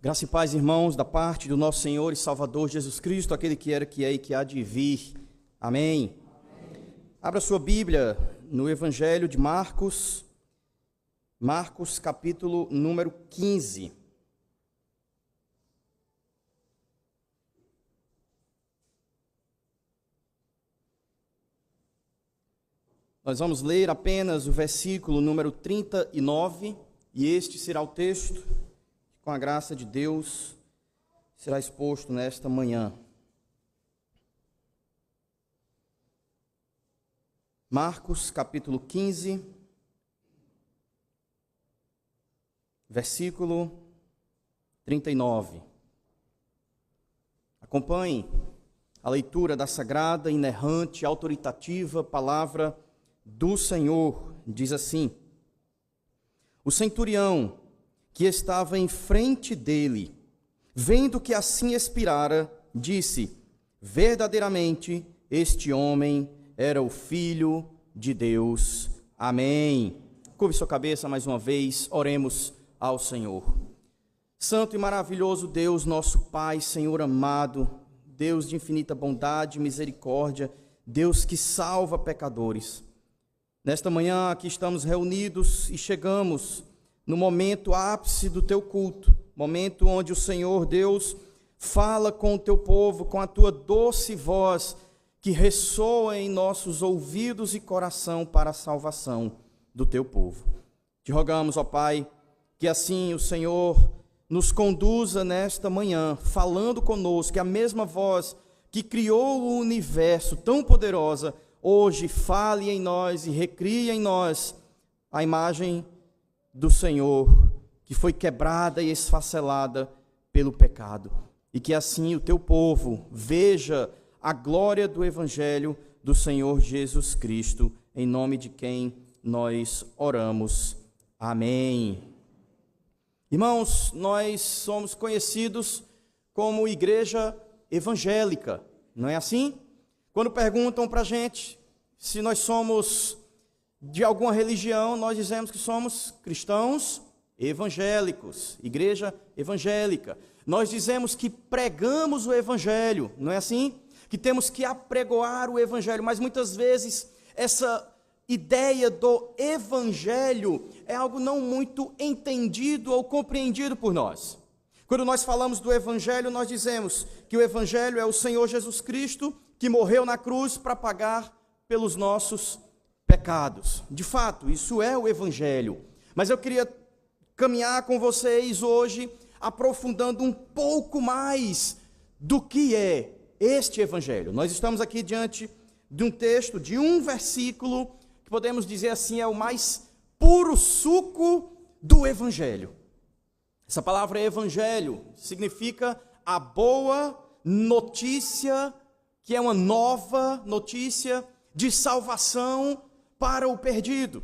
Graça e paz, irmãos, da parte do nosso Senhor e Salvador Jesus Cristo, aquele que era, que é e que há de vir. Amém. Abra sua Bíblia no Evangelho de Marcos, capítulo número 15. Nós vamos ler apenas o versículo número 39, e este será o texto que, com a graça de Deus, será exposto nesta manhã. Marcos, capítulo 15, versículo 39. Acompanhe a leitura da sagrada, inerrante, autoritativa palavra do Senhor. Diz assim: o centurião que estava em frente dele, vendo que assim expirara, disse: verdadeiramente este homem era o Filho de Deus. Amém. Curve sua cabeça mais uma vez, oremos ao Senhor. Santo e maravilhoso Deus, nosso Pai, Senhor amado, Deus de infinita bondade e misericórdia, Deus que salva pecadores. Nesta manhã aqui estamos reunidos e chegamos no momento ápice do teu culto, momento onde o Senhor Deus fala com o teu povo, com a tua doce voz que ressoa em nossos ouvidos e coração para a salvação do teu povo. Te rogamos, ó Pai, que assim o Senhor nos conduza nesta manhã, falando conosco, que a mesma voz que criou o universo tão poderosa, hoje fale em nós e recrie em nós a imagem do Senhor, que foi quebrada e esfacelada pelo pecado. E que assim o teu povo veja a glória do Evangelho do Senhor Jesus Cristo, em nome de quem nós oramos. Amém. Irmãos, nós somos conhecidos como igreja evangélica, não é assim? Quando perguntam para a gente se nós somos de alguma religião, nós dizemos que somos cristãos evangélicos, igreja evangélica. Nós dizemos que pregamos o Evangelho, não é assim? Que temos que apregoar o Evangelho, mas muitas vezes essa ideia do Evangelho é algo não muito entendido ou compreendido por nós. Quando nós falamos do Evangelho, nós dizemos que o Evangelho é o Senhor Jesus Cristo que morreu na cruz para pagar pelos nossos pecados. De fato, isso é o Evangelho. Mas eu queria caminhar com vocês hoje, aprofundando um pouco mais do que é este Evangelho. Nós estamos aqui diante de um texto, de um versículo, que podemos dizer assim, é o mais puro suco do Evangelho. Essa palavra Evangelho significa a boa notícia, que é uma nova notícia de salvação para o perdido.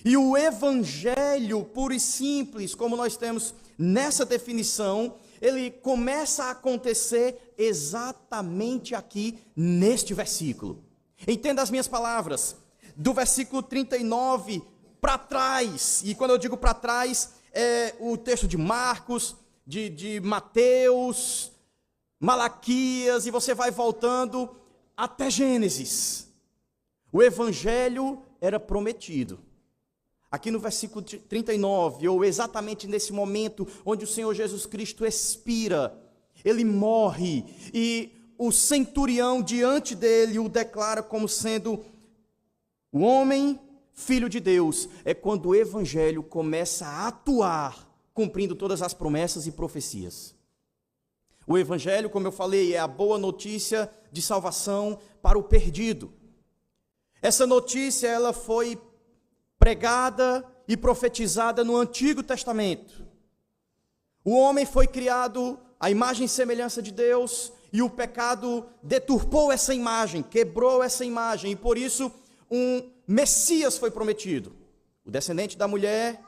E o Evangelho puro e simples, como nós temos nessa definição, ele começa a acontecer exatamente aqui neste versículo. Entenda as minhas palavras, do versículo 39 para trás, e quando eu digo para trás, é o texto de Marcos, de Mateus, Malaquias, e você vai voltando até Gênesis. O Evangelho era prometido. Aqui no versículo 39, ou exatamente nesse momento onde o Senhor Jesus Cristo expira, ele morre, e o centurião diante dele o declara como sendo o homem, filho de Deus. É quando o Evangelho começa a atuar, cumprindo todas as promessas e profecias. O Evangelho, como eu falei, é a boa notícia de salvação para o perdido. Essa notícia, ela foi pregada e profetizada no Antigo Testamento. O homem foi criado à imagem e semelhança de Deus, e o pecado deturpou essa imagem, quebrou essa imagem, e por isso um Messias foi prometido, o descendente da mulher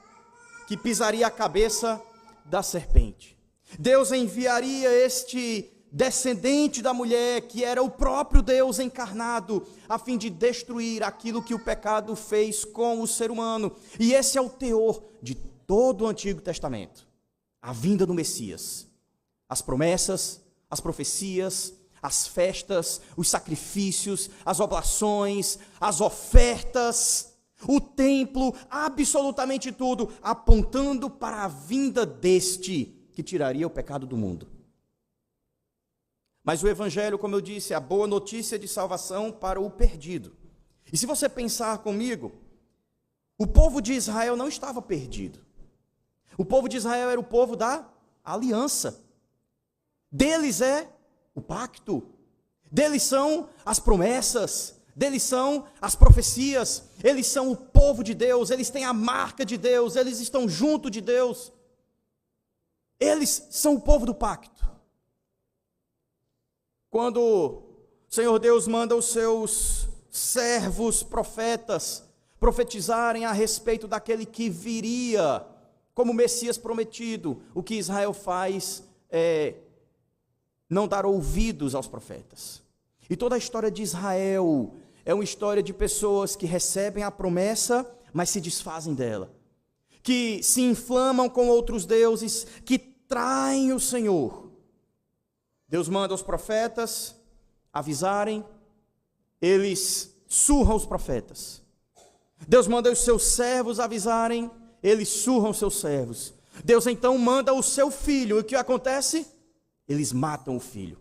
que pisaria a cabeça da serpente. Deus enviaria este descendente da mulher, que era o próprio Deus encarnado, a fim de destruir aquilo que o pecado fez com o ser humano. E esse é o teor de todo o Antigo Testamento. a vinda do Messias. As promessas, as profecias, as festas, os sacrifícios, as oblações, as ofertas, o templo, absolutamente tudo, apontando para a vinda deste que tiraria o pecado do mundo. Mas o Evangelho, como eu disse, é a boa notícia de salvação para o perdido. E se você pensar comigo, o povo de Israel não estava perdido. O povo de Israel era o povo da aliança. Deles é o pacto. Deles são as promessas. Deles são as profecias. Eles são o povo de Deus. Eles têm a marca de Deus. Eles estão junto de Deus. Eles são o povo do pacto. Quando o Senhor Deus manda os seus servos profetas profetizarem a respeito daquele que viria como Messias prometido, o que Israel faz é não dar ouvidos aos profetas. E toda a história de Israel é uma história de pessoas que recebem a promessa, mas se desfazem dela, que se inflamam com outros deuses, que traem o Senhor. Deus manda os profetas avisarem, eles surram os profetas. Deus manda os seus servos avisarem, eles surram os seus servos. Deus então manda o seu filho, e o que acontece? Eles matam o filho.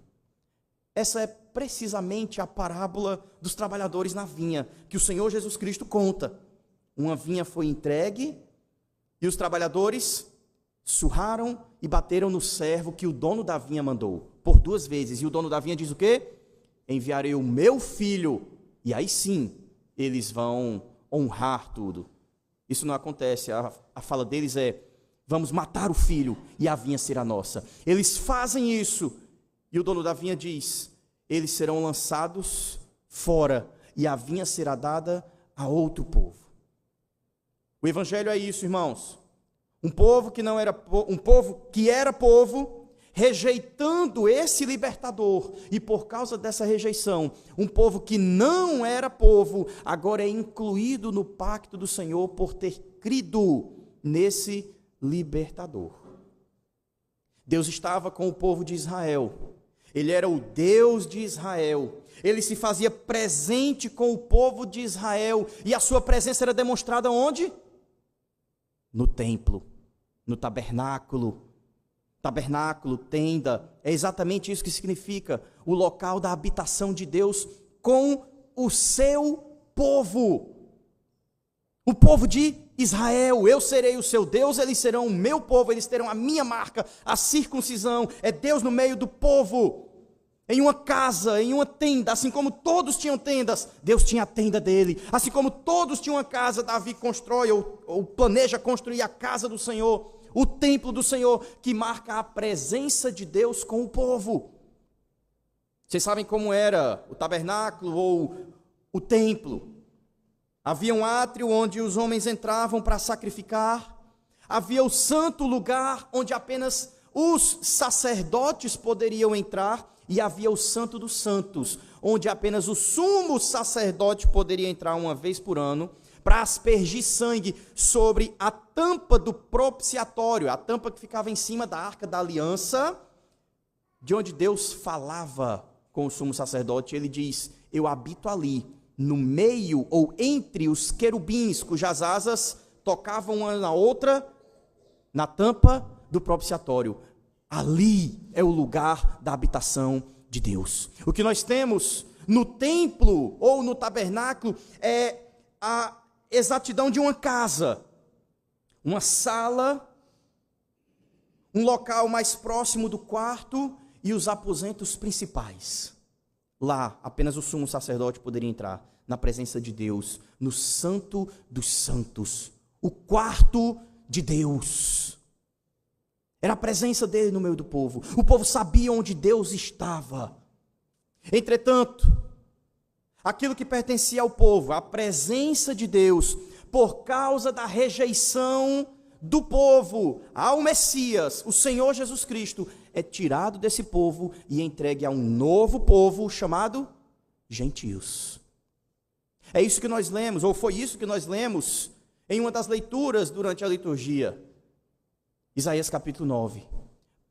Essa é precisamente a parábola dos trabalhadores na vinha, que o Senhor Jesus Cristo conta. Uma vinha foi entregue, e os trabalhadores surraram e bateram no servo que o dono da vinha mandou, por 2 vezes. E o dono da vinha diz o quê? Enviarei o meu filho, e aí sim, eles vão honrar tudo. Isso não acontece, a fala deles é, vamos matar o filho, e a vinha será nossa. Eles fazem isso, e o dono da vinha diz, eles serão lançados fora, e a vinha será dada a outro povo. O Evangelho é isso, irmãos. Um povo que não era um povo que era povo, rejeitando esse libertador, e por causa dessa rejeição, um povo que não era povo, agora é incluído no pacto do Senhor por ter crido nesse libertador. Deus estava com o povo de Israel, Ele era o Deus de Israel, Ele se fazia presente com o povo de Israel, e a sua presença era demonstrada onde? No templo, no tabernáculo. Tabernáculo, tenda, é exatamente isso que significa, o local da habitação de Deus com o seu povo, o povo de Israel. Eu serei o seu Deus, eles serão o meu povo, eles terão a minha marca, a circuncisão, é Deus no meio do povo, em uma casa, em uma tenda, assim como todos tinham tendas, Deus tinha a tenda dele, assim como todos tinham uma casa, Davi constrói ou planeja construir a casa do Senhor, o templo do Senhor, que marca a presença de Deus com o povo. Vocês sabem como era o tabernáculo ou o templo? Havia um átrio onde os homens entravam para sacrificar, havia o santo lugar onde apenas os sacerdotes poderiam entrar, e havia o santo dos santos, onde apenas o sumo sacerdote poderia entrar uma vez por ano, para aspergir sangue sobre a tampa do propiciatório, a tampa que ficava em cima da arca da aliança, de onde Deus falava com o sumo sacerdote. Ele diz, eu habito ali, no meio ou entre os querubins, cujas asas tocavam uma na outra, na tampa do propiciatório. Ali é o lugar da habitação de Deus. O que nós temos no templo ou no tabernáculo é a exatidão de uma casa, uma sala, um local mais próximo do quarto e os aposentos principais. Lá, apenas o sumo sacerdote poderia entrar na presença de Deus, no santo dos santos, o quarto de Deus. Era a presença dele no meio do povo. O povo sabia onde Deus estava. Entretanto, aquilo que pertencia ao povo, a presença de Deus, por causa da rejeição do povo ao Messias, o Senhor Jesus Cristo, é tirado desse povo e entregue a um novo povo chamado gentios. É isso que nós lemos, ou foi isso que nós lemos em uma das leituras durante a liturgia. Isaías capítulo 9.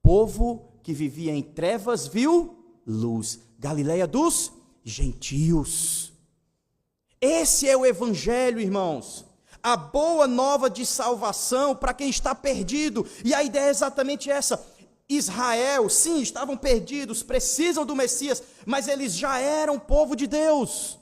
Povo que vivia em trevas viu luz. Galileia dos gentios. Esse é o evangelho, irmãos. A boa nova de salvação para quem está perdido. E a ideia é exatamente essa. Israel, sim, estavam perdidos, precisam do Messias, mas eles já eram povo de Deus.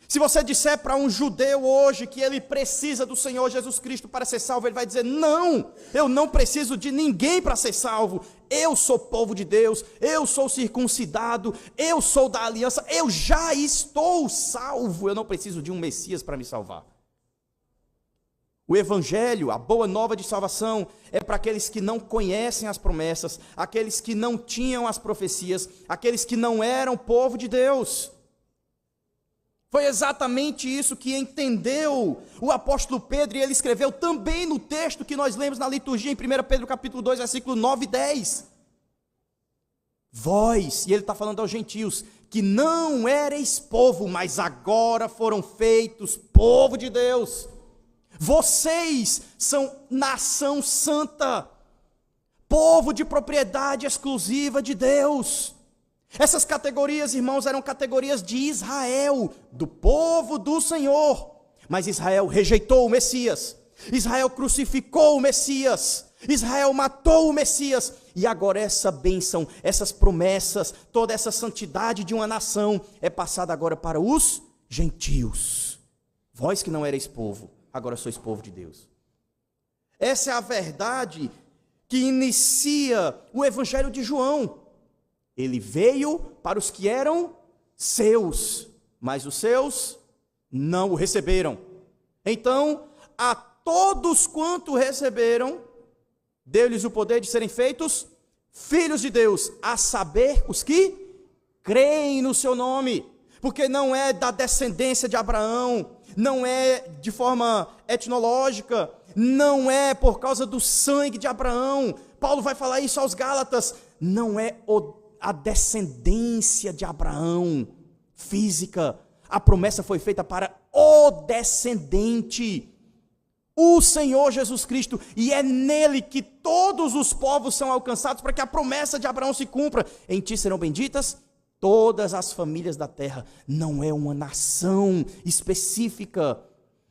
Se você disser para um judeu hoje que ele precisa do Senhor Jesus Cristo para ser salvo, ele vai dizer: não, eu não preciso de ninguém para ser salvo. Eu sou povo de Deus, eu sou circuncidado, eu sou da aliança, eu já estou salvo, eu não preciso de um Messias para me salvar. O evangelho, a boa nova de salvação, é para aqueles que não conhecem as promessas, aqueles que não tinham as profecias, aqueles que não eram povo de Deus. Foi exatamente isso que entendeu o apóstolo Pedro, e ele escreveu também no texto que nós lemos na liturgia, em 1 Pedro capítulo 2, versículo 9 e 10. Vós, e ele está falando aos gentios, que não ereis povo, mas agora foram feitos povo de Deus. Vocês são nação santa, povo de propriedade exclusiva de Deus. Essas categorias, irmãos, eram categorias de Israel, do povo do Senhor. Mas Israel rejeitou o Messias, Israel crucificou o Messias, Israel matou o Messias. E agora essa bênção, essas promessas, toda essa santidade de uma nação é passada agora para os gentios. Vós que não erais povo, agora sois povo de Deus. Essa é a verdade que inicia o evangelho de João. Ele veio para os que eram seus, mas os seus não o receberam. Então, a todos quanto receberam, deu-lhes o poder de serem feitos filhos de Deus, a saber, os que creem no seu nome. Porque não é da descendência de Abraão, não é de forma etnológica, não é por causa do sangue de Abraão. Paulo vai falar isso aos Gálatas, não é a descendência de Abraão física, a promessa foi feita para o descendente, o Senhor Jesus Cristo, e é nele que todos os povos são alcançados, para que a promessa de Abraão se cumpra. Em ti serão benditas todas as famílias da terra. Não é uma nação específica,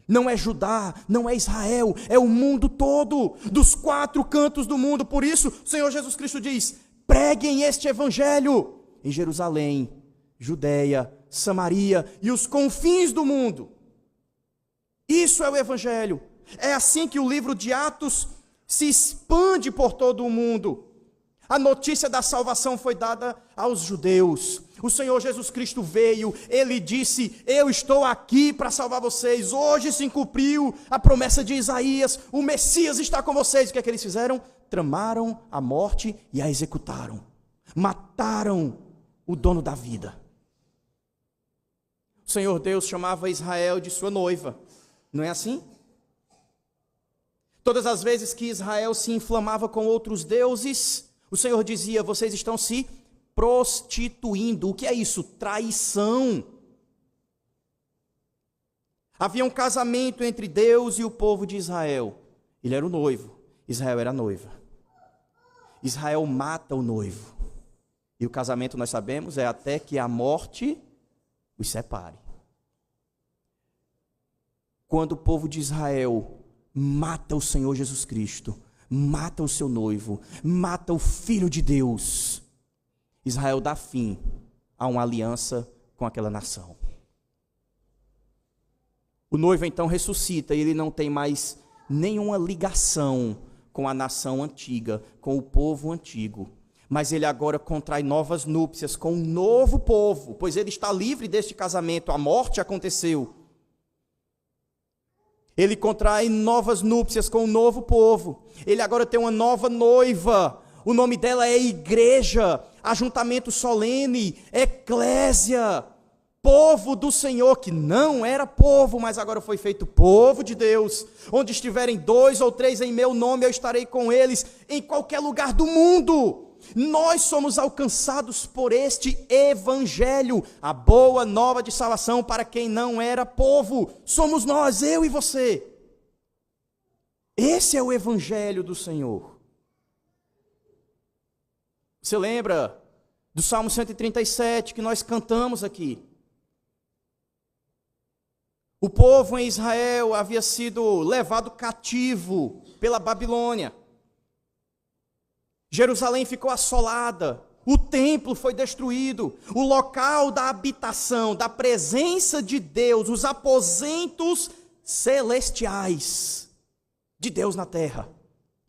não é Judá, não é Israel, é o mundo todo, dos 4 cantos do mundo. Por isso o Senhor Jesus Cristo diz: preguem este evangelho em Jerusalém, Judeia, Samaria e os confins do mundo. Isso é o evangelho. É assim que o livro de Atos se expande por todo o mundo. A notícia da salvação foi dada aos judeus. O Senhor Jesus Cristo veio, ele disse: eu estou aqui para salvar vocês. Hoje se cumpriu a promessa de Isaías, o Messias está com vocês. O que é que eles fizeram? Tramaram a morte e a executaram. Mataram o dono da vida. O Senhor Deus chamava Israel de sua noiva. Não é assim? Todas as vezes que Israel se inflamava com outros deuses, o Senhor dizia: vocês estão se prostituindo. O que é isso? Traição. Havia um casamento entre Deus e o povo de Israel. Ele era o noivo, Israel era a noiva. Israel mata o noivo. E o casamento, nós sabemos, é até que a morte os separe. Quando o povo de Israel mata o Senhor Jesus Cristo, mata o seu noivo, mata o Filho de Deus, Israel dá fim a uma aliança com aquela nação. O noivo então ressuscita e ele não tem mais nenhuma ligação com a nação antiga, com o povo antigo. Mas ele agora contrai novas núpcias com um novo povo, pois ele está livre deste casamento, a morte aconteceu. Ele contrai novas núpcias com um novo povo. Ele agora tem uma nova noiva. O nome dela é igreja, ajuntamento solene, eclésia, povo do Senhor, que não era povo, mas agora foi feito povo de Deus. Onde estiverem 2 ou 3 em meu nome, eu estarei com eles, em qualquer lugar do mundo. Nós somos alcançados por este evangelho, a boa nova de salvação para quem não era povo. Somos nós, eu e você. Esse é o evangelho do Senhor. Você lembra do Salmo 137 que nós cantamos aqui? O povo em Israel havia sido levado cativo pela Babilônia. Jerusalém ficou assolada, o templo foi destruído, o local da habitação, da presença de Deus, os aposentos celestiais de Deus na terra,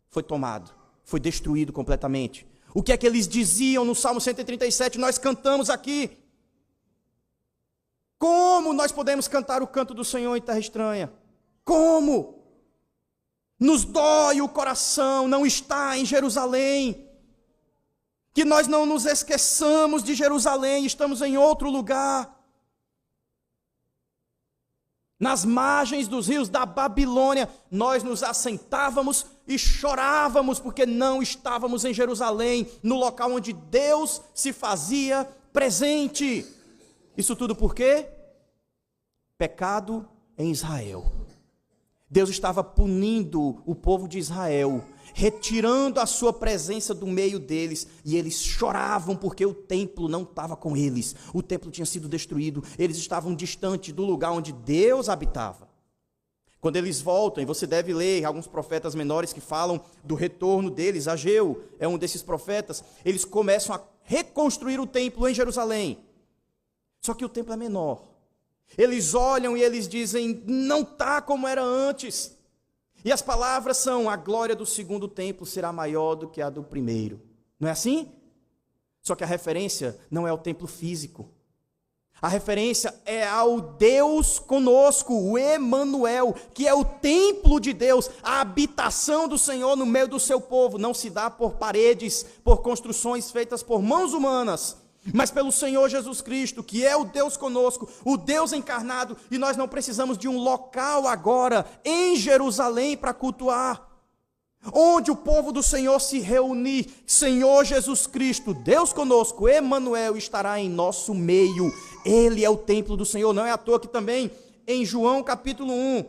foi tomado, foi destruído completamente. O que é que eles diziam no Salmo 137? Nós cantamos aqui. Como nós podemos cantar o canto do Senhor em terra estranha? Como? Nos dói o coração não estar em Jerusalém. Que nós não nos esqueçamos de Jerusalém, estamos em outro lugar. Nas margens dos rios da Babilônia, nós nos assentávamos e chorávamos porque não estávamos em Jerusalém, no local onde Deus se fazia presente. Isso tudo por quê? Pecado em Israel. Deus estava punindo o povo de Israel, retirando a sua presença do meio deles, e eles choravam porque o templo não estava com eles, o templo tinha sido destruído, eles estavam distantes do lugar onde Deus habitava. Quando eles voltam, e você deve ler alguns profetas menores que falam do retorno deles, Ageu é um desses profetas, eles começam a reconstruir o templo em Jerusalém, só que o templo é menor. Eles olham e eles dizem, não está como era antes. E as palavras são, a glória do segundo templo será maior do que a do primeiro. Não é assim? Só que a referência não é ao templo físico. A referência é ao Deus conosco, o Emanuel, que é o templo de Deus, a habitação do Senhor no meio do seu povo. Não se dá por paredes, por construções feitas por mãos humanas, mas pelo Senhor Jesus Cristo, que é o Deus conosco, o Deus encarnado, e nós não precisamos de um local agora em Jerusalém para cultuar, onde o povo do Senhor se reunir. Senhor Jesus Cristo, Deus conosco, Emanuel, estará em nosso meio. Ele é o templo do Senhor. Não é à toa que também em João capítulo 1,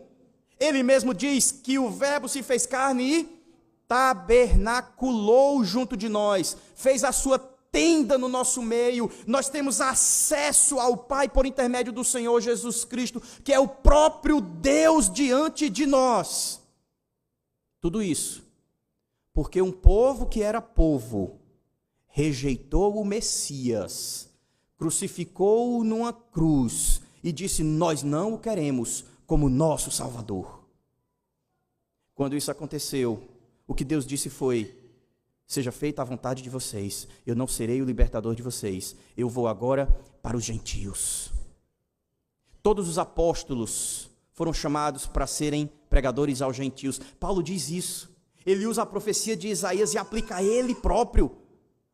ele mesmo diz que o verbo se fez carne e tabernaculou junto de nós, fez a sua tenda no nosso meio. Nós temos acesso ao Pai por intermédio do Senhor Jesus Cristo, que é o próprio Deus diante de nós. Tudo isso porque um povo que era povo rejeitou o Messias, crucificou-o numa cruz e disse, nós não o queremos como nosso Salvador. Quando isso aconteceu, o que Deus disse foi, seja feita a vontade de vocês, eu não serei o libertador de vocês, eu vou agora para os gentios. Todos os apóstolos foram chamados para serem pregadores aos gentios. Paulo diz isso, ele usa a profecia de Isaías e aplica a ele próprio,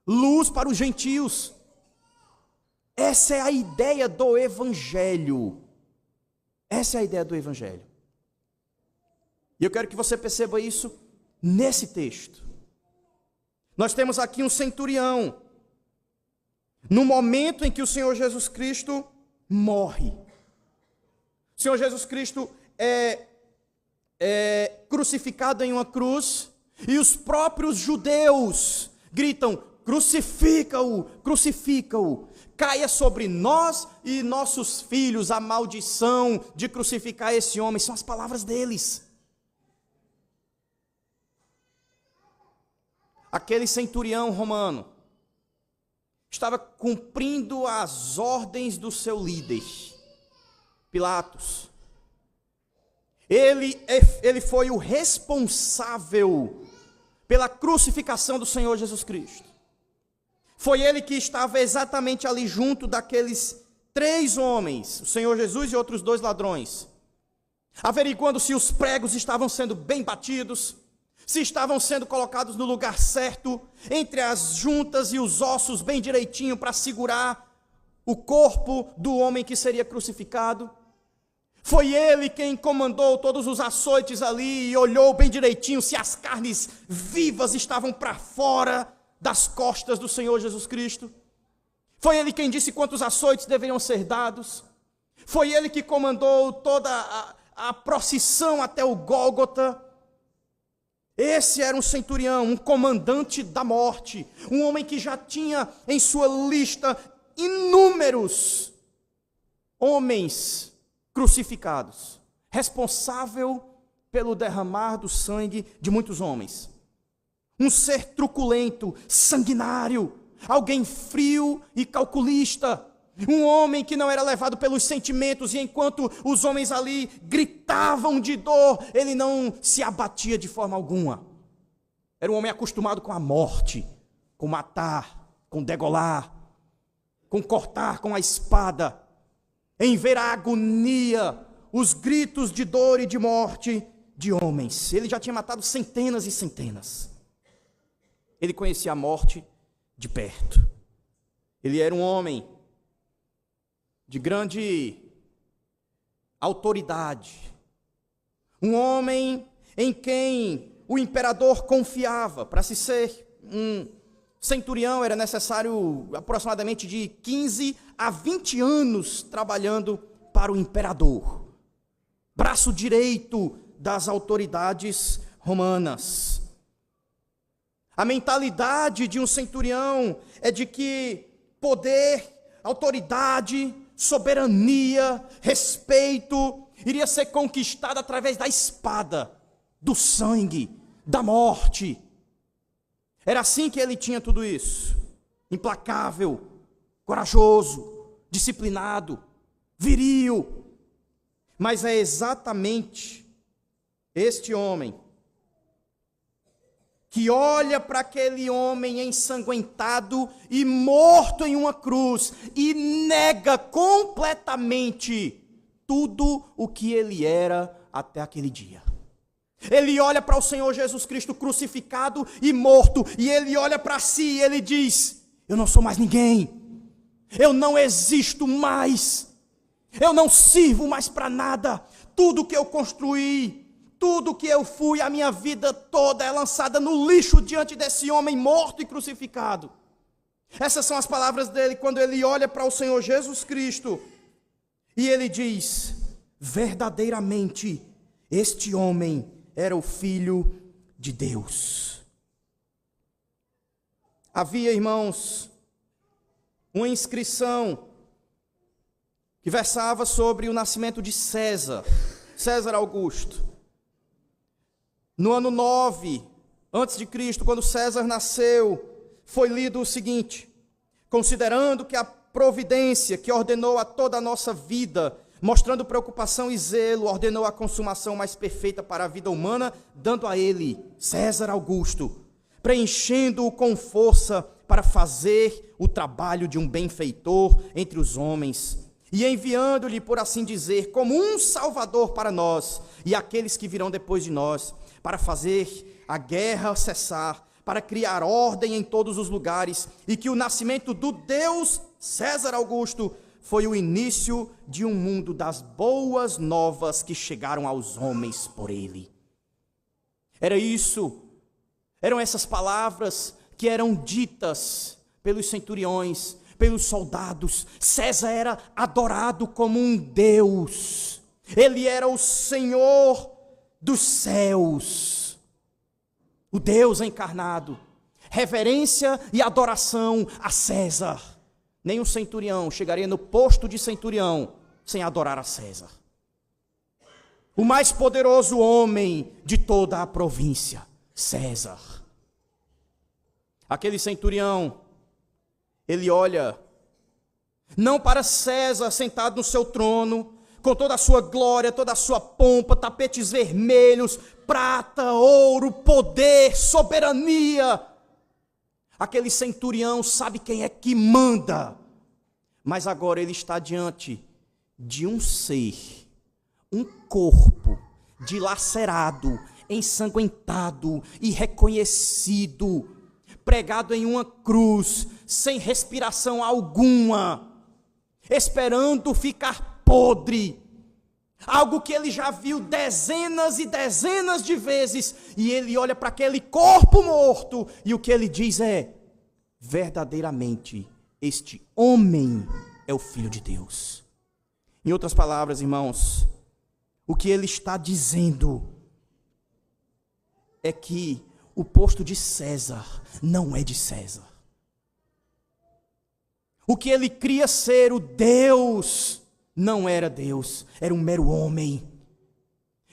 luz para os gentios. Essa é a ideia do Evangelho, essa é a ideia do Evangelho. E eu quero que você perceba isso nesse texto. Nós temos aqui um centurião, no momento em que o Senhor Jesus Cristo morre. O Senhor Jesus Cristo é crucificado em uma cruz, e os próprios judeus gritam, crucifica-o, crucifica-o. Caia sobre nós e nossos filhos a maldição de crucificar esse homem. São as palavras deles. Aquele centurião romano estava cumprindo as ordens do seu líder, Pilatos. Ele foi o responsável pela crucificação do Senhor Jesus Cristo. Foi ele que estava exatamente ali junto daqueles 3 homens, o Senhor Jesus e outros 2 ladrões, averiguando se os pregos estavam sendo bem batidos, se estavam sendo colocados no lugar certo, entre as juntas e os ossos bem direitinho para segurar o corpo do homem que seria crucificado. Foi ele quem comandou todos os açoites ali e olhou bem direitinho se as carnes vivas estavam para fora das costas do Senhor Jesus Cristo. Foi ele quem disse quantos açoites deveriam ser dados. Foi ele que comandou toda a procissão até o Gólgota. Esse era um centurião, um comandante da morte, um homem que já tinha em sua lista inúmeros homens crucificados, responsável pelo derramar do sangue de muitos homens. Um ser truculento, sanguinário, alguém frio e calculista. Um homem que não era levado pelos sentimentos, e enquanto os homens ali gritavam de dor, ele não se abatia de forma alguma. Era um homem acostumado com a morte, com matar, com degolar, com cortar com a espada, em ver a agonia, os gritos de dor e de morte de homens. Ele já tinha matado centenas e centenas. Ele conhecia a morte de perto. Ele era um homem de grande autoridade, um homem em quem o imperador confiava. Para se ser um centurião era necessário aproximadamente de 15 a 20 anos trabalhando para o imperador, braço direito das autoridades romanas. A mentalidade de um centurião é de que poder, autoridade, soberania, respeito, iria ser conquistado através da espada, do sangue, da morte. Era assim que ele tinha tudo isso. Implacável, corajoso, disciplinado, viril. Mas é exatamente este homem que olha para aquele homem ensanguentado e morto em uma cruz e nega completamente tudo o que ele era até aquele dia. Ele olha para o Senhor Jesus Cristo crucificado e morto, e ele olha para si e ele diz: eu não sou mais ninguém, eu não existo mais, eu não sirvo mais para nada, tudo que eu construí, tudo que eu fui, a minha vida toda é lançada no lixo diante desse homem morto e crucificado. Essas são as palavras dele quando ele olha para o Senhor Jesus Cristo e ele diz: verdadeiramente este homem era o Filho de Deus. Havia, irmãos, uma inscrição que versava sobre o nascimento de César Augusto. No ano 9 a.C., quando César nasceu, foi lido o seguinte: considerando que a providência que ordenou a toda a nossa vida, mostrando preocupação e zelo, ordenou a consumação mais perfeita para a vida humana, dando a ele, César Augusto, preenchendo-o com força para fazer o trabalho de um benfeitor entre os homens, e enviando-lhe, por assim dizer, como um salvador para nós e aqueles que virão depois de nós, para fazer a guerra cessar, para criar ordem em todos os lugares, e que o nascimento do Deus César Augusto foi o início de um mundo das boas novas que chegaram aos homens por ele. Era isso, eram essas palavras que eram ditas pelos centuriões, pelos soldados. César era adorado como um Deus, ele era o Senhor dos céus, o Deus encarnado. Reverência e adoração a César. Nenhum centurião chegaria no posto de centurião sem adorar a César, o mais poderoso homem de toda a província, César. Aquele centurião, ele olha não para César sentado no seu trono, com toda a sua glória, toda a sua pompa, tapetes vermelhos, prata, ouro, poder, soberania. Aquele centurião sabe quem é que manda, mas agora ele está diante de um ser, um corpo dilacerado, ensanguentado, irreconhecido, pregado em uma cruz, sem respiração alguma, esperando ficar podre, algo que ele já viu dezenas e dezenas de vezes, e ele olha para aquele corpo morto, e o que ele diz é: verdadeiramente, este homem é o Filho de Deus. Em outras palavras, irmãos, o que ele está dizendo é que o posto de César não é de César. O que ele cria ser, o Deus, não era Deus, era um mero homem.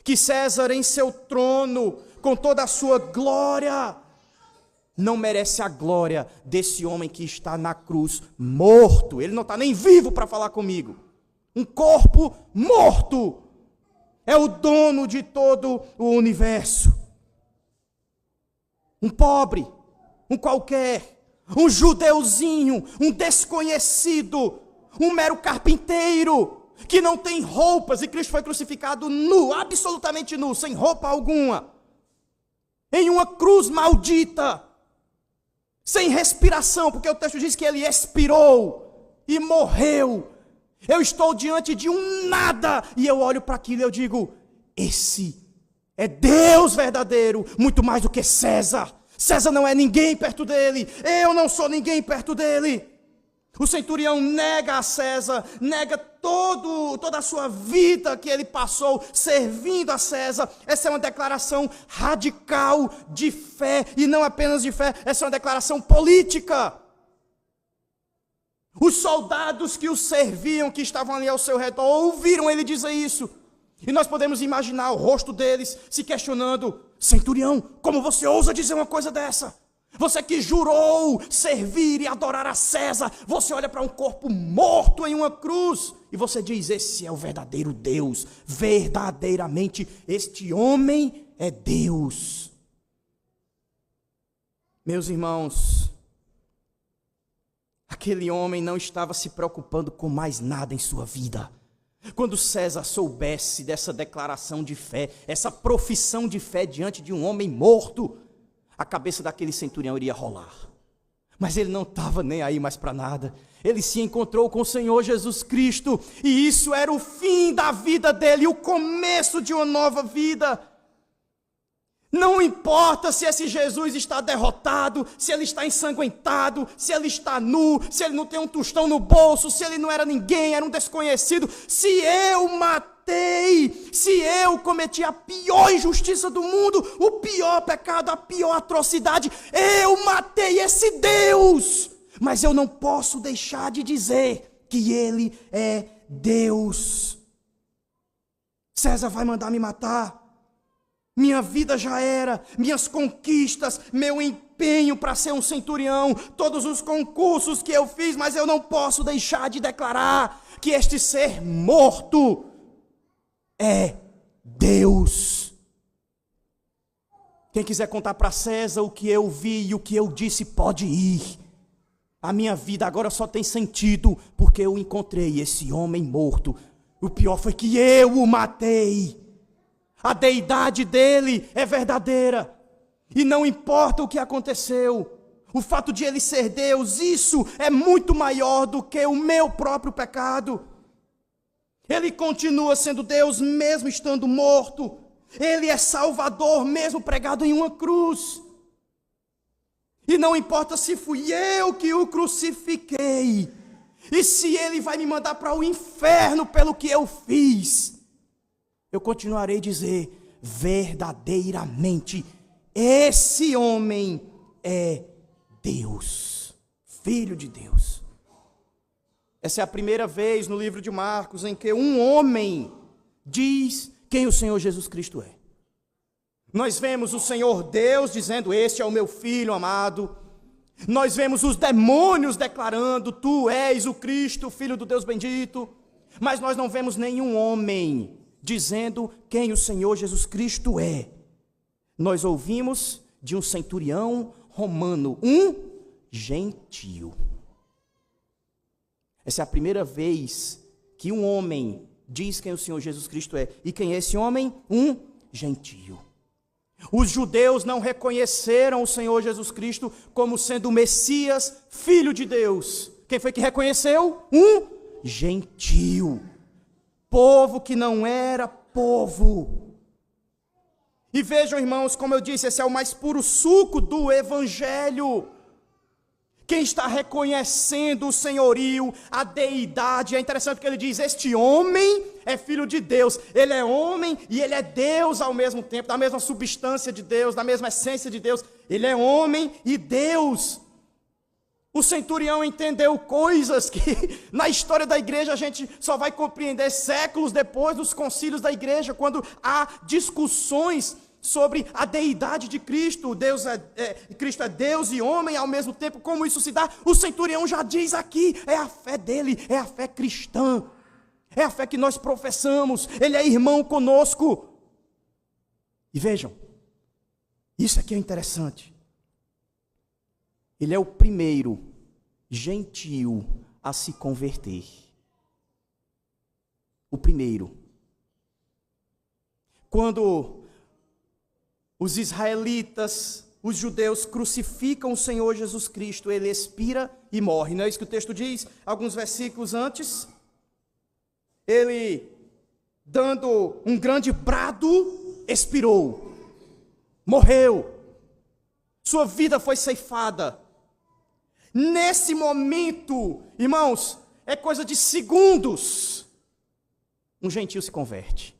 Que César, em seu trono, com toda a sua glória, não merece a glória desse homem que está na cruz, morto. Ele não está nem vivo para falar comigo. Um corpo morto. É o dono de todo o universo. Um pobre, um qualquer, um judeuzinho, um desconhecido, um mero carpinteiro, que não tem roupas, e Cristo foi crucificado nu, absolutamente nu, sem roupa alguma, em uma cruz maldita, sem respiração, porque o texto diz que ele expirou e morreu. Eu estou diante de um nada, e eu olho para aquilo e eu digo, esse é Deus verdadeiro, muito mais do que César. César não é ninguém perto dele, eu não sou ninguém perto dele. O centurião nega a César, nega toda a sua vida que ele passou servindo a César. Essa é uma declaração radical de fé, e não apenas de fé, essa é uma declaração política. Os soldados que o serviam, que estavam ali ao seu redor, ouviram ele dizer isso. E nós podemos imaginar o rosto deles se questionando, centurião, como você ousa dizer uma coisa dessa? Você que jurou servir e adorar a César, você olha para um corpo morto em uma cruz e você diz, esse é o verdadeiro Deus, verdadeiramente este homem é Deus. Meus irmãos, aquele homem não estava se preocupando com mais nada em sua vida. Quando César soubesse dessa declaração de fé, essa profissão de fé diante de um homem morto, a cabeça daquele centurião iria rolar. Mas ele não estava nem aí mais para nada. Ele se encontrou com o Senhor Jesus Cristo, e isso era o fim da vida dele, o começo de uma nova vida. Não importa se esse Jesus está derrotado, se ele está ensanguentado, se ele está nu, se ele não tem um tostão no bolso, se ele não era ninguém, era um desconhecido. Se eu matei, se eu cometi a pior injustiça do mundo, o pior pecado, a pior atrocidade, eu matei esse Deus. Mas eu não posso deixar de dizer que ele é Deus. César vai mandar me matar. Minha vida já era, minhas conquistas, meu empenho para ser um centurião, todos os concursos que eu fiz, mas eu não posso deixar de declarar que este ser morto é Deus. Quem quiser contar para César o que eu vi e o que eu disse, pode ir. A minha vida agora só tem sentido porque eu encontrei esse homem morto. O pior foi que eu o matei. A deidade dele é verdadeira. E não importa o que aconteceu. O fato de ele ser Deus, isso é muito maior do que o meu próprio pecado. Ele continua sendo Deus mesmo estando morto. Ele é Salvador mesmo pregado em uma cruz. E não importa se fui eu que o crucifiquei. E se ele vai me mandar para o inferno pelo que eu fiz. Eu continuarei a dizer, verdadeiramente, esse homem é Deus, Filho de Deus. Essa é a primeira vez no livro de Marcos em que um homem diz quem o Senhor Jesus Cristo é. Nós vemos o Senhor Deus dizendo, este é o meu Filho amado. Nós vemos os demônios declarando, tu és o Cristo, Filho do Deus bendito. Mas nós não vemos nenhum homem dizendo quem o Senhor Jesus Cristo é. Nós ouvimos de um centurião romano, um gentio. Essa é a primeira vez que um homem diz quem o Senhor Jesus Cristo é. E quem é esse homem? Um gentio. Os judeus não reconheceram o Senhor Jesus Cristo como sendo o Messias, Filho de Deus. Quem foi que reconheceu? Um gentio. Povo que não era povo. E vejam, irmãos, como eu disse, esse é o mais puro suco do Evangelho. Quem está reconhecendo o senhorio, a deidade, é interessante que ele diz, este homem é filho de Deus. Ele é homem e ele é Deus ao mesmo tempo, da mesma substância de Deus, da mesma essência de Deus. Ele é homem e Deus. O centurião entendeu coisas que na história da igreja a gente só vai compreender séculos depois dos concílios da igreja, quando há discussões sobre a deidade de Cristo. Cristo é Deus e homem ao mesmo tempo. Como isso se dá? O centurião já diz aqui, é a fé dele, é a fé cristã, é a fé que nós professamos, ele é irmão conosco. E vejam, isso aqui é interessante. Ele é o primeiro gentio a se converter. O primeiro. Quando os israelitas, os judeus, crucificam o Senhor Jesus Cristo, ele expira e morre. Não é isso que o texto diz? Alguns versículos antes. Ele, dando um grande brado, expirou. Morreu. Sua vida foi ceifada. Nesse momento, irmãos, é coisa de segundos, um gentio se converte.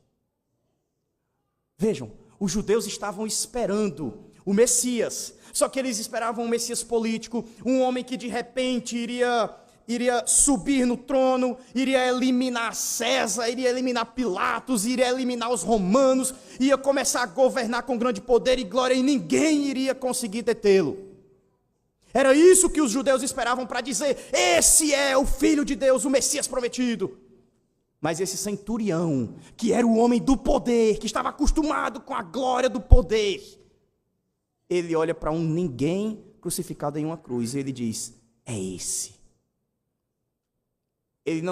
Vejam, os judeus estavam esperando o Messias, só que eles esperavam um Messias político, um homem que de repente iria subir no trono, iria eliminar César, iria eliminar Pilatos, iria eliminar os romanos, ia começar a governar com grande poder e glória, e ninguém iria conseguir detê-lo. Era isso que os judeus esperavam para dizer: esse é o Filho de Deus, o Messias prometido. Mas esse centurião, que era o homem do poder, que estava acostumado com a glória do poder, ele olha para um ninguém crucificado em uma cruz e ele diz: é esse. Ele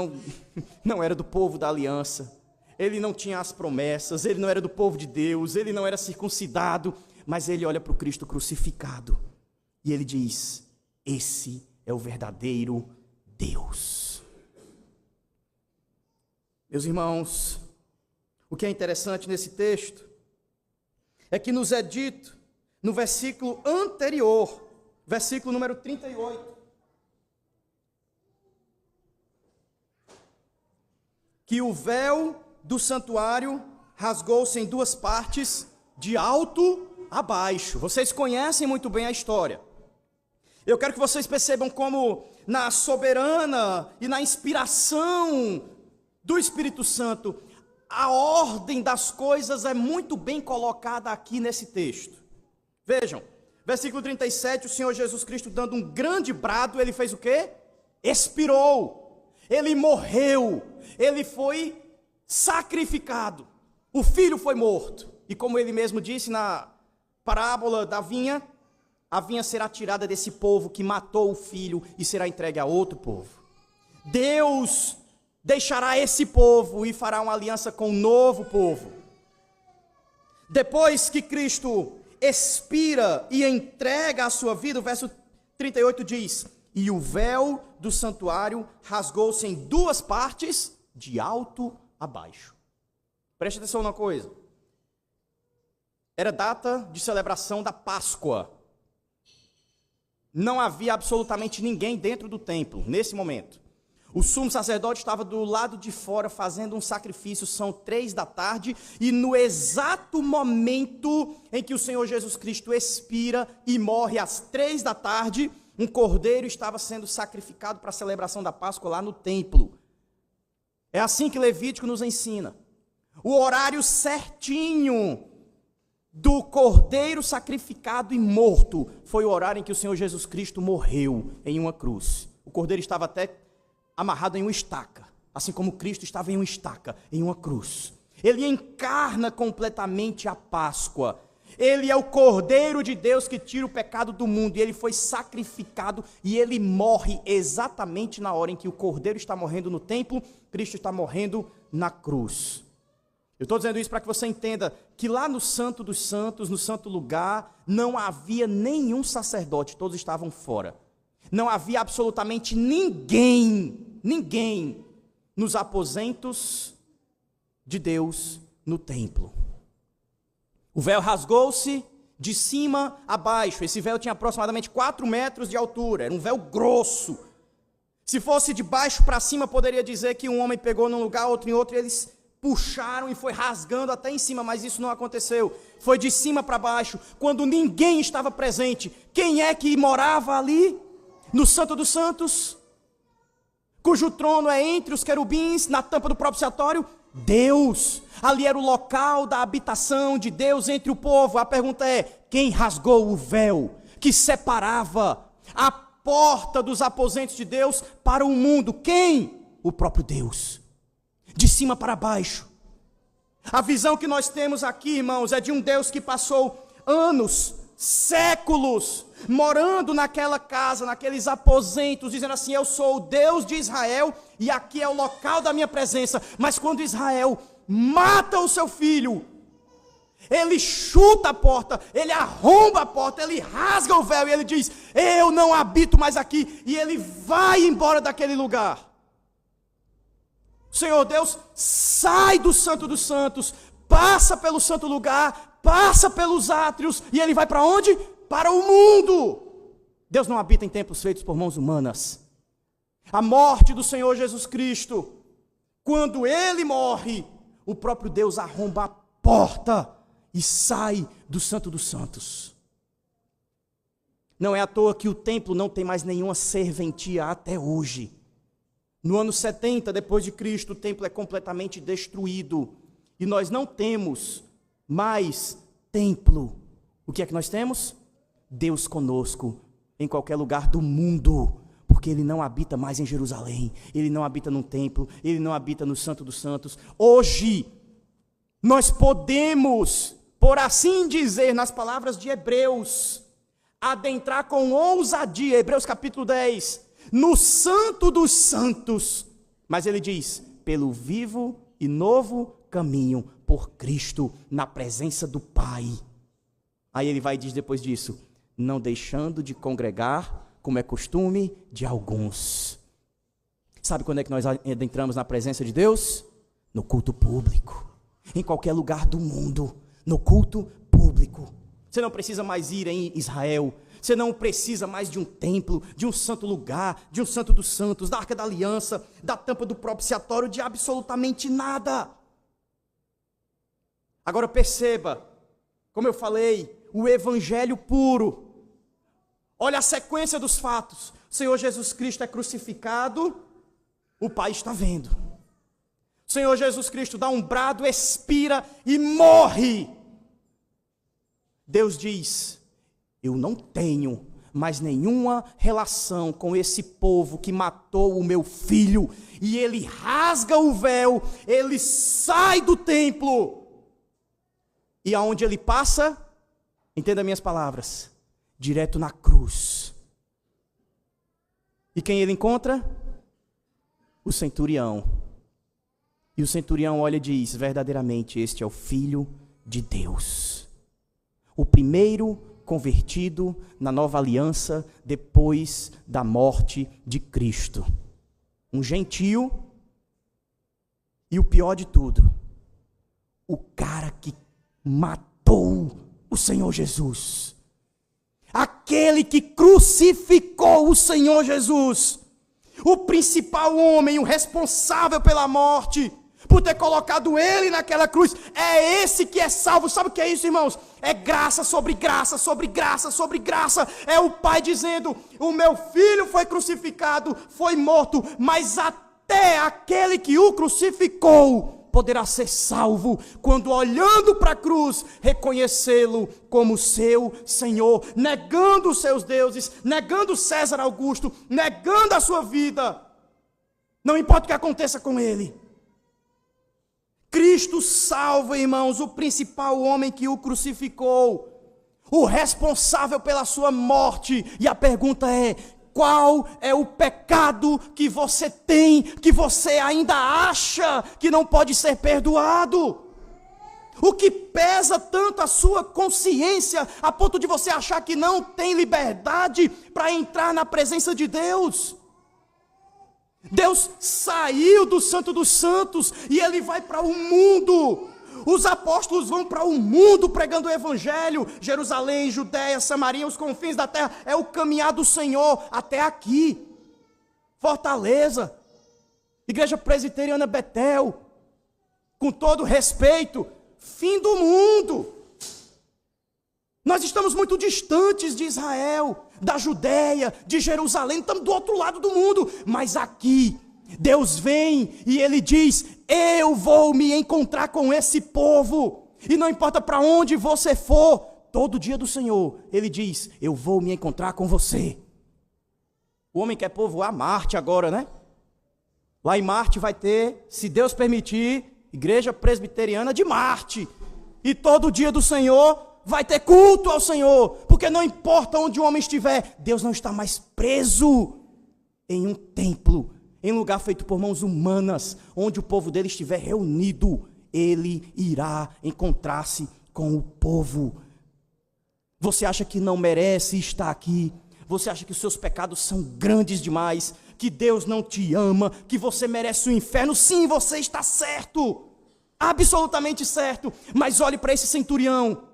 não era do povo da aliança, ele não tinha as promessas, ele não era do povo de Deus, ele não era circuncidado, mas ele olha para o Cristo crucificado e ele diz: esse é o verdadeiro Deus. Meus irmãos, o que é interessante nesse texto é que nos é dito no versículo anterior, versículo número 38, que o véu do santuário rasgou-se em duas partes, de alto a baixo. Vocês conhecem muito bem a história. Eu quero que vocês percebam como na soberana e na inspiração do Espírito Santo, a ordem das coisas é muito bem colocada aqui nesse texto. Vejam, versículo 37, o Senhor Jesus Cristo dando um grande brado, ele fez o quê? Expirou, ele morreu, ele foi sacrificado, o filho foi morto. E como ele mesmo disse na parábola da vinha, a vinha será tirada desse povo que matou o filho e será entregue a outro povo. Deus deixará esse povo e fará uma aliança com um novo povo. Depois que Cristo expira e entrega a sua vida, o verso 38 diz: e o véu do santuário rasgou-se em duas partes, de alto a baixo. Preste atenção numa coisa. Era data de celebração da Páscoa. Não havia absolutamente ninguém dentro do templo, nesse momento. O sumo sacerdote estava do lado de fora fazendo um sacrifício, são 3 da tarde, e no exato momento em que o Senhor Jesus Cristo expira e morre às 3 da tarde, um cordeiro estava sendo sacrificado para a celebração da Páscoa lá no templo. É assim que Levítico nos ensina. O horário certinho do cordeiro sacrificado e morto foi o horário em que o Senhor Jesus Cristo morreu em uma cruz. O cordeiro estava até amarrado em uma estaca, assim como Cristo estava em uma estaca, em uma cruz. Ele encarna completamente a Páscoa. Ele é o Cordeiro de Deus que tira o pecado do mundo, e ele foi sacrificado, e ele morre exatamente na hora em que o Cordeiro está morrendo no templo, Cristo está morrendo na cruz. Eu estou dizendo isso para que você entenda que lá no Santo dos Santos, no santo lugar, não havia nenhum sacerdote, todos estavam fora. Não havia absolutamente ninguém nos aposentos de Deus no templo. O véu rasgou-se de cima a baixo. Esse véu tinha aproximadamente 4 metros de altura, era um véu grosso. Se fosse de baixo para cima, poderia dizer que um homem pegou num lugar, outro em outro, e eles puxaram e foi rasgando até em cima, mas isso não aconteceu. Foi de cima para baixo, quando ninguém estava presente. Quem é que morava ali? No Santo dos Santos? Cujo trono é entre os querubins, na tampa do propiciatório? Deus. Ali era o local da habitação de Deus entre o povo. A pergunta é: quem rasgou o véu que separava a porta dos aposentos de Deus para o mundo? Quem? O próprio Deus. De cima para baixo. A visão que nós temos aqui, irmãos, é de um Deus que passou anos, séculos, morando naquela casa, naqueles aposentos, dizendo assim: eu sou o Deus de Israel e aqui é o local da minha presença. Mas quando Israel mata o seu filho, ele chuta a porta, ele arromba a porta, ele rasga o véu e ele diz: eu não habito mais aqui, e ele vai embora daquele lugar. O Senhor Deus sai do Santo dos Santos, passa pelo santo lugar, passa pelos átrios, e ele vai para onde? Para o mundo. Deus não habita em templos feitos por mãos humanas. A morte do Senhor Jesus Cristo, quando ele morre, o próprio Deus arromba a porta e sai do Santo dos Santos. Não é à toa que o templo não tem mais nenhuma serventia até hoje. No ano 70 depois de Cristo, o templo é completamente destruído e nós não temos mais templo. O que é que nós temos? Deus conosco em qualquer lugar do mundo, porque ele não habita mais em Jerusalém, ele não habita no templo, ele não habita no Santo dos Santos. Hoje nós podemos, por assim dizer, nas palavras de Hebreus, adentrar com ousadia, Hebreus capítulo 10, no Santo dos Santos, mas ele diz: pelo vivo e novo caminho, por Cristo, na presença do Pai. Aí ele vai e diz depois disso: não deixando de congregar, como é costume de alguns. Sabe quando é que nós adentramos na presença de Deus? No culto público, em qualquer lugar do mundo, no culto público. Você não precisa mais ir em Israel, você não precisa mais de um templo, de um santo lugar, de um santo dos santos, da Arca da Aliança, da tampa do propiciatório, de absolutamente nada. Agora perceba, como eu falei, o evangelho puro. Olha a sequência dos fatos. O Senhor Jesus Cristo é crucificado, o Pai está vendo. O Senhor Jesus Cristo dá um brado, expira e morre. Deus diz: eu não tenho mais nenhuma relação com esse povo que matou o meu filho. E ele rasga o véu, ele sai do templo. E aonde ele passa? Entenda minhas palavras: direto na cruz. E quem ele encontra? O centurião. E o centurião olha e diz: verdadeiramente este é o Filho de Deus. O primeiro convertido na nova aliança depois da morte de Cristo. Um gentio, e o pior de tudo, o cara que matou o Senhor Jesus. Aquele que crucificou o Senhor Jesus. O principal homem, o responsável pela morte, por ter colocado ele naquela cruz, é esse que é salvo. Sabe o que é isso, irmãos? É graça sobre graça, sobre graça, sobre graça. É o Pai dizendo: o meu filho foi crucificado, foi morto, mas até aquele que o crucificou poderá ser salvo, quando olhando para a cruz, reconhecê-lo como seu Senhor, negando os seus deuses, negando César Augusto, negando a sua vida. Não importa o que aconteça com ele. Cristo salva, irmãos, o principal homem que o crucificou, o responsável pela sua morte. E a pergunta é: qual é o pecado que você tem, que você ainda acha que não pode ser perdoado? O que pesa tanto a sua consciência, a ponto de você achar que não tem liberdade para entrar na presença de Deus? Deus saiu do Santo dos Santos e ele vai para o mundo. Os apóstolos vão para o mundo pregando o evangelho. Jerusalém, Judéia, Samaria, os confins da terra. É o caminhar do Senhor até aqui. Fortaleza, Igreja Presbiteriana Betel, com todo respeito, fim do mundo. Nós estamos muito distantes de Israel, da Judéia, de Jerusalém, estamos do outro lado do mundo, mas aqui, Deus vem e Ele diz, eu vou me encontrar com esse povo, e não importa para onde você for, todo dia do Senhor, Ele diz, eu vou me encontrar com você. O homem quer povoar Marte agora, né? Lá em Marte vai ter, se Deus permitir, igreja presbiteriana de Marte, e todo dia do Senhor vai ter culto ao Senhor, porque não importa onde o homem estiver, Deus não está mais preso em um templo, em lugar feito por mãos humanas, onde o povo dele estiver reunido, ele irá encontrar-se com o povo. Você acha que não merece estar aqui? Você acha que os seus pecados são grandes demais? Que Deus não te ama? Que você merece o inferno? Sim, você está certo, absolutamente certo, mas olhe para esse centurião.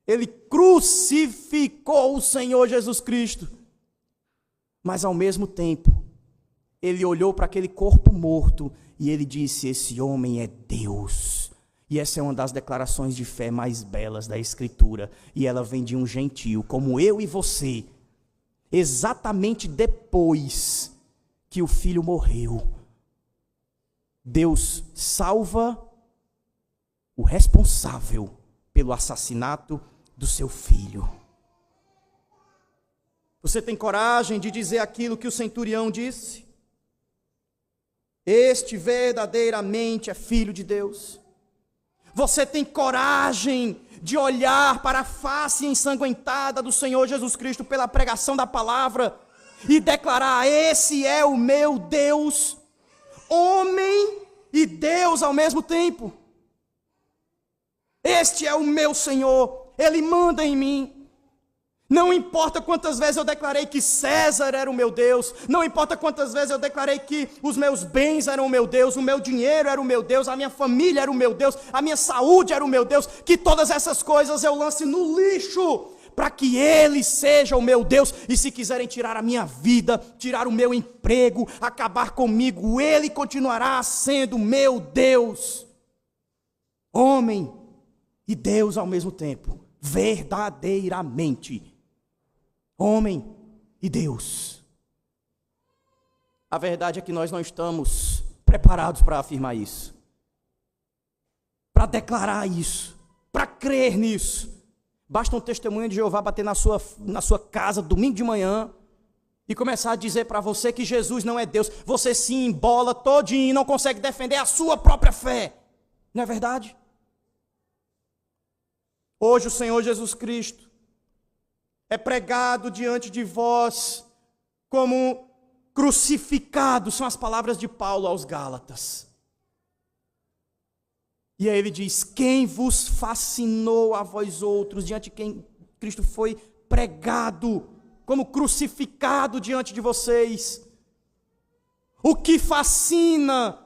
Ele crucificou o Senhor Jesus Cristo, mas ao mesmo tempo, ele olhou para aquele corpo morto e ele disse, esse homem é Deus. E essa é uma das declarações de fé mais belas da Escritura, e ela vem de um gentio, como eu e você, exatamente depois que o filho morreu. Deus salva o responsável pelo assassinato do seu filho. Você tem coragem de dizer aquilo que o centurião disse? Este verdadeiramente é filho de Deus. Você tem coragem de olhar para a face ensanguentada do Senhor Jesus Cristo pela pregação da palavra e declarar, esse é o meu Deus, homem e Deus ao mesmo tempo. Este é o meu Senhor, Ele manda em mim. Não importa quantas vezes eu declarei que César era o meu Deus, não importa quantas vezes eu declarei que os meus bens eram o meu Deus, o meu dinheiro era o meu Deus, a minha família era o meu Deus, a minha saúde era o meu Deus, que todas essas coisas eu lance no lixo, para que Ele seja o meu Deus, e se quiserem tirar a minha vida, tirar o meu emprego, acabar comigo, Ele continuará sendo meu Deus, homem e Deus ao mesmo tempo, verdadeiramente. Homem e Deus. A verdade é que nós não estamos preparados para afirmar isso, para declarar isso, para crer nisso. Basta um testemunho de Jeová bater na sua casa domingo de manhã e começar a dizer para você que Jesus não é Deus. Você se embola todinho e não consegue defender a sua própria fé. Não é verdade? Hoje o Senhor Jesus Cristo é pregado diante de vós como crucificado, são as palavras de Paulo aos Gálatas. E aí ele diz, quem vos fascinou a vós outros, diante de quem Cristo foi pregado, como crucificado diante de vocês? O que fascina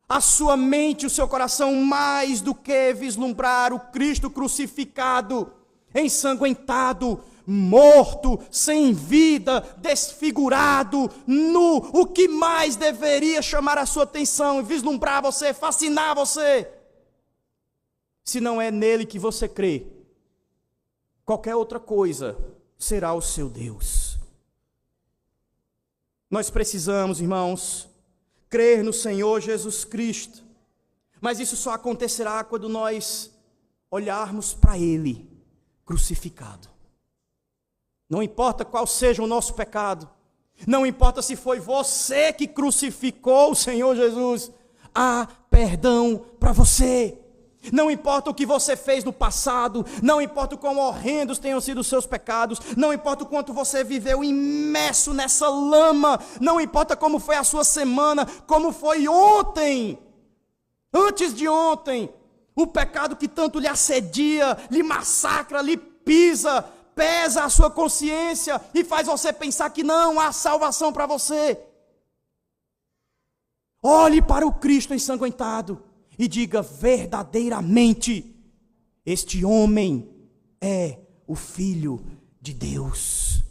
a sua mente, o seu coração, mais do que vislumbrar o Cristo crucificado, ensanguentado, morto, sem vida, desfigurado, nu? O que mais deveria chamar a sua atenção, vislumbrar você, fascinar você? Se não é nele que você crê, qualquer outra coisa será o seu Deus. Nós precisamos, irmãos, crer no Senhor Jesus Cristo, mas isso só acontecerá quando nós olharmos para Ele crucificado. Não importa qual seja o nosso pecado, não importa se foi você que crucificou o Senhor Jesus, há perdão para você. Não importa o que você fez no passado, não importa o quão horrendos tenham sido os seus pecados, não importa o quanto você viveu imerso nessa lama, não importa como foi a sua semana, como foi ontem, antes de ontem, o pecado que tanto lhe assedia, lhe massacra, lhe pisa, pesa a sua consciência e faz você pensar que não há salvação para você. Olhe para o Cristo ensanguentado e diga verdadeiramente, este homem é o Filho de Deus.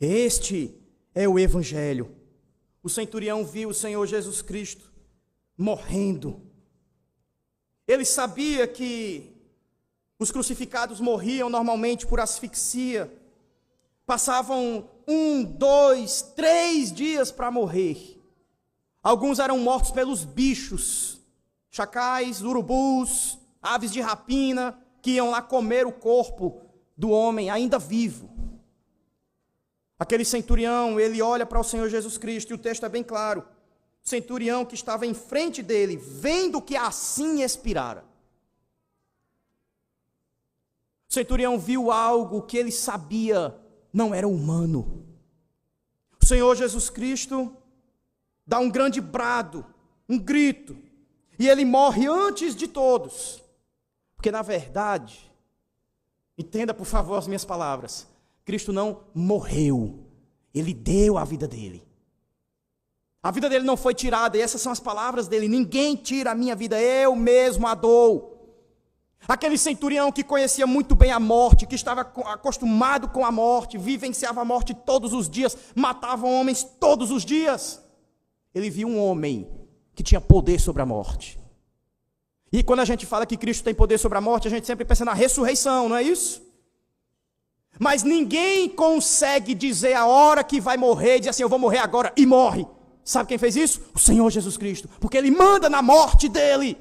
Este é o Evangelho. O centurião viu o Senhor Jesus Cristo morrendo Ele sabia que os crucificados morriam normalmente por asfixia. Passavam 1, 2, 3 dias para morrer. Alguns eram mortos pelos bichos, chacais, urubus, aves de rapina, que iam lá comer o corpo do homem ainda vivo. Aquele centurião, ele olha para o Senhor Jesus Cristo, e o texto é bem claro. O centurião que estava em frente dele, vendo que assim expirara. O centurião viu algo que ele sabia não era humano. O Senhor Jesus Cristo dá um grande brado, um grito, e ele morre antes de todos. Porque na verdade, entenda por favor as minhas palavras, Cristo não morreu, ele deu a vida dele. A vida dele não foi tirada, e essas são as palavras dele: ninguém tira a minha vida, eu mesmo a dou. Aquele centurião que conhecia muito bem a morte, que estava acostumado com a morte, vivenciava a morte todos os dias, matava homens todos os dias. Ele viu um homem que tinha poder sobre a morte. E quando a gente fala que Cristo tem poder sobre a morte, a gente sempre pensa na ressurreição, não é isso? Mas ninguém consegue dizer a hora que vai morrer, e dizer assim, eu vou morrer agora, e morre. Sabe quem fez isso? O Senhor Jesus Cristo, porque Ele manda na morte dele.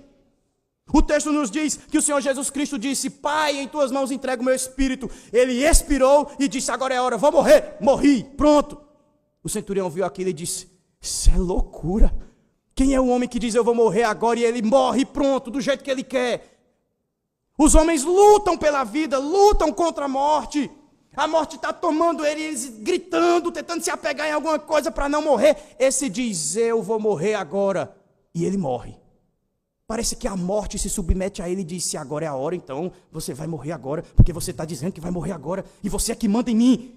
O texto nos diz que o Senhor Jesus Cristo disse: Pai, em tuas mãos entrego o meu espírito. Ele expirou e disse: agora é a hora, vou morrer. Morri, pronto. O centurião viu aquilo e disse: isso é loucura. Quem é o homem que diz eu vou morrer agora e ele morre pronto, do jeito que ele quer? Os homens lutam pela vida, lutam contra a morte. A morte está tomando eles, gritando, tentando se apegar em alguma coisa para não morrer. Esse diz eu vou morrer agora e ele morre. Parece que a morte se submete a ele e diz: se agora é a hora, então você vai morrer agora, porque você está dizendo que vai morrer agora, e você é que manda em mim.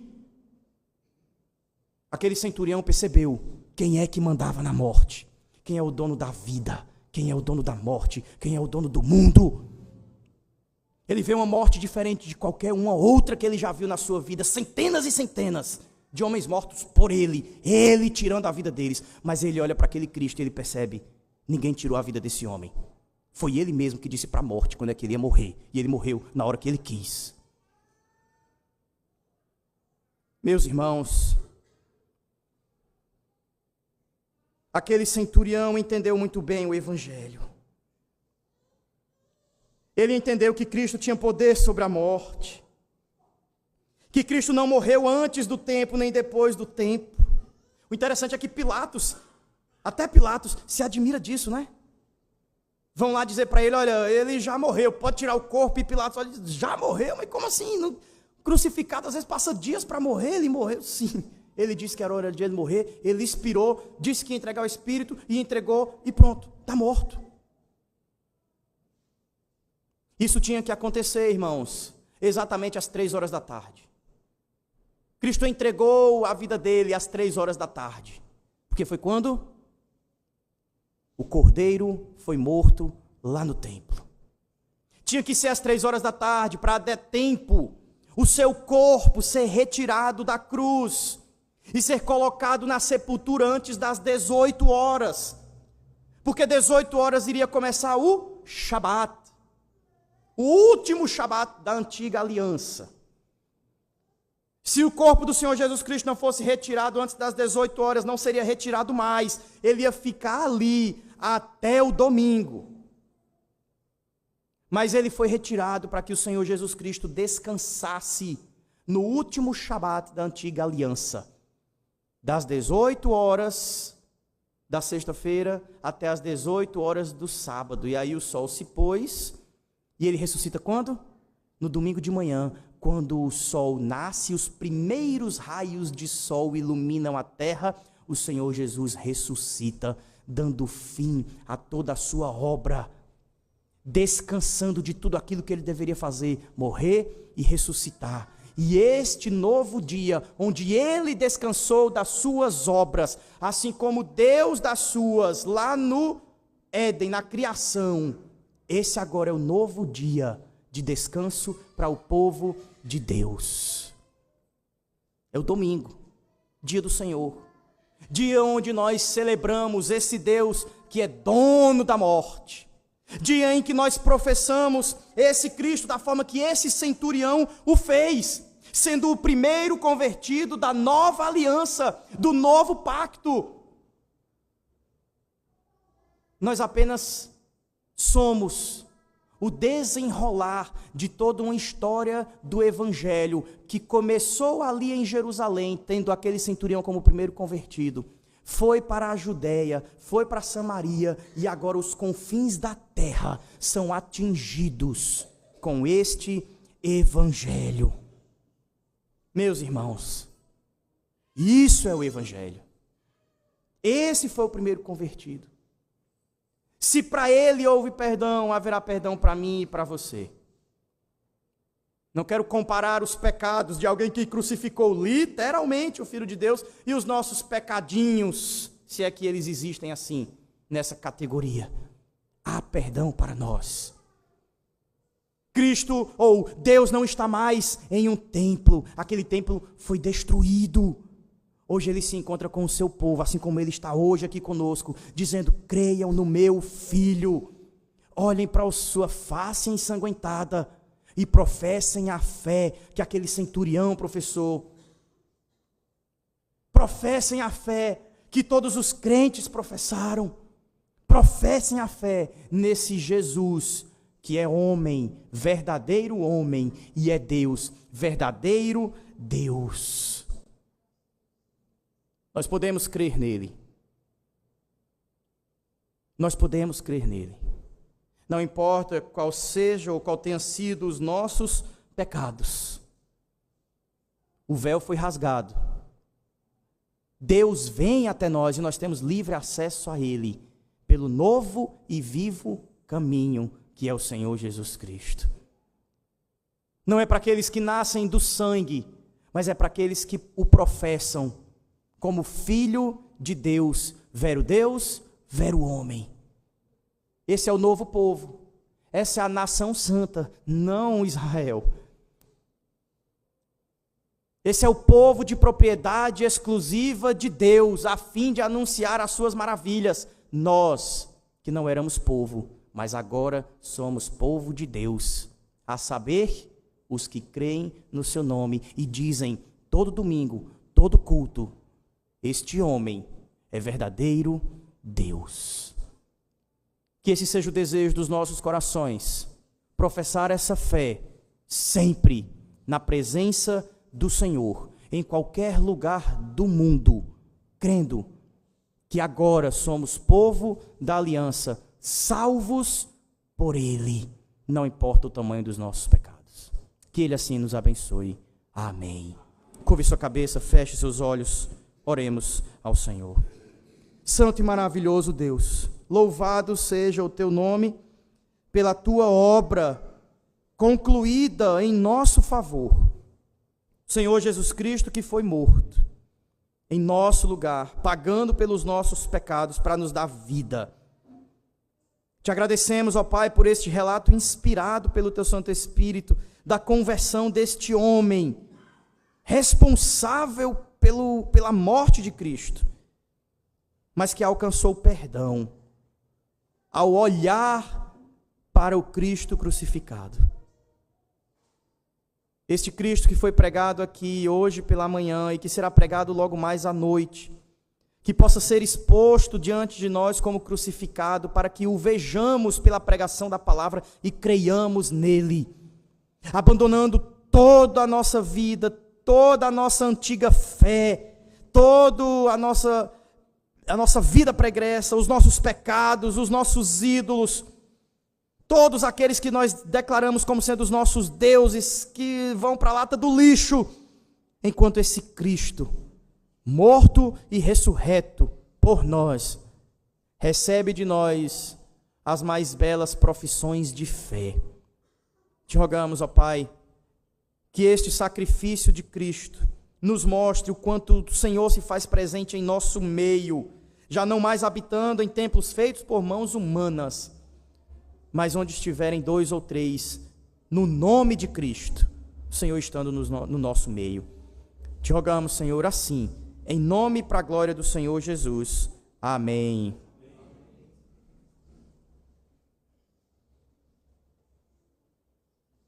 Aquele centurião percebeu quem é que mandava na morte, quem é o dono da vida, quem é o dono da morte, quem é o dono do mundo. Ele vê uma morte diferente de qualquer uma outra que ele já viu na sua vida, centenas e centenas de homens mortos por ele tirando a vida deles. Mas ele olha para aquele Cristo e ele percebe: ninguém tirou a vida desse homem. Foi ele mesmo que disse para a morte quando é que ele ia morrer. E ele morreu na hora que ele quis. Meus irmãos, aquele centurião entendeu muito bem o Evangelho. Ele entendeu que Cristo tinha poder sobre a morte. Que Cristo não morreu antes do tempo, nem depois do tempo. O interessante é que até Pilatos se admira disso, né? Vão lá dizer para ele: olha, ele já morreu, pode tirar o corpo. E Pilatos olha, já morreu? Mas como assim? Crucificado às vezes passa dias para morrer. Ele morreu, sim. Ele disse que era hora de ele morrer, ele expirou, disse que ia entregar o Espírito e entregou e pronto, está morto. Isso tinha que acontecer, irmãos, exatamente às 3 horas da tarde. Cristo entregou a vida dele às 3 horas da tarde. Porque foi quando o cordeiro foi morto lá no templo. Tinha que ser às 3 horas da tarde para dar tempo o seu corpo ser retirado da cruz e ser colocado na sepultura antes das 18 horas. Porque 18 horas iria começar o Shabat, o último Shabat da antiga aliança. Se o corpo do Senhor Jesus Cristo não fosse retirado antes das 18 horas, não seria retirado mais. Ele ia ficar ali até o domingo. Mas ele foi retirado para que o Senhor Jesus Cristo descansasse no último Shabat da antiga aliança. Das 18 horas da sexta-feira até as 18 horas do sábado. E aí o sol se pôs e ele ressuscita quando? No domingo de manhã, quando o sol nasce, os primeiros raios de sol iluminam a terra, o Senhor Jesus ressuscita, dando fim a toda a sua obra, descansando de tudo aquilo que ele deveria fazer, morrer e ressuscitar. E este novo dia, onde ele descansou das suas obras, assim como Deus das suas, lá no Éden, na criação, esse agora é o novo dia de descanso para o povo de Deus. É o domingo, dia do Senhor, dia onde nós celebramos esse Deus que é dono da morte, dia em que nós professamos esse Cristo da forma que esse centurião o fez, sendo o primeiro convertido da nova aliança, do novo pacto. Nós apenas somos o desenrolar de toda uma história do Evangelho que começou ali em Jerusalém, tendo aquele centurião como primeiro convertido, foi para a Judéia, foi para Samaria, e agora os confins da terra são atingidos com este Evangelho. Meus irmãos, isso é o Evangelho. Esse foi o primeiro convertido. Se para ele houve perdão, haverá perdão para mim e para você. Não quero comparar os pecados de alguém que crucificou literalmente o Filho de Deus e os nossos pecadinhos, se é que eles existem assim, nessa categoria. Há perdão para nós. Cristo, ou Deus, não está mais em um templo. Aquele templo foi destruído. Hoje ele se encontra com o seu povo, assim como ele está hoje aqui conosco, dizendo: creiam no meu Filho, olhem para a sua face ensanguentada e professem a fé que aquele centurião professou. Professem a fé que todos os crentes professaram. Professem a fé nesse Jesus que é homem, verdadeiro homem, e é Deus, verdadeiro Deus. Nós podemos crer nele. Nós podemos crer nele. Não importa qual seja ou qual tenha sido os nossos pecados. O véu foi rasgado. Deus vem até nós e nós temos livre acesso a ele, pelo novo e vivo caminho que é o Senhor Jesus Cristo. Não é para aqueles que nascem do sangue, mas é para aqueles que o professam como Filho de Deus, vero homem. Esse é o novo povo, essa é a nação santa, não Israel. Esse é o povo de propriedade exclusiva de Deus, a fim de anunciar as suas maravilhas. Nós, que não éramos povo, mas agora somos povo de Deus, a saber, os que creem no seu nome e dizem todo domingo, todo culto: este homem é verdadeiro Deus. Que esse seja o desejo dos nossos corações, professar essa fé sempre na presença do Senhor, em qualquer lugar do mundo, crendo que agora somos povo da aliança, salvos por Ele, não importa o tamanho dos nossos pecados. Que Ele assim nos abençoe. Amém. Curve sua cabeça, feche seus olhos, oremos ao Senhor. Santo e maravilhoso Deus, louvado seja o teu nome pela tua obra concluída em nosso favor. Senhor Jesus Cristo, que foi morto em nosso lugar, pagando pelos nossos pecados para nos dar vida. Te agradecemos, ó Pai, por este relato inspirado pelo teu Santo Espírito, da conversão deste homem, responsável pela morte de Cristo, mas que alcançou perdão ao olhar para o Cristo crucificado. Este Cristo que foi pregado aqui hoje pela manhã e que será pregado logo mais à noite, que possa ser exposto diante de nós como crucificado, para que o vejamos pela pregação da palavra e creiamos nele, abandonando toda a nossa vida, toda a nossa antiga fé, toda a nossa vida pregressa, os nossos pecados, os nossos ídolos, todos aqueles que nós declaramos como sendo os nossos deuses, que vão para a lata do lixo, enquanto esse Cristo, morto e ressurreto por nós, recebe de nós as mais belas profissões de fé. Te rogamos, ó Pai, que este sacrifício de Cristo nos mostre o quanto o Senhor se faz presente em nosso meio, já não mais habitando em templos feitos por mãos humanas, mas onde estiverem 2 ou 3, no nome de Cristo, o Senhor estando no nosso meio. Te rogamos, Senhor, assim, em nome e para a glória do Senhor Jesus. Amém.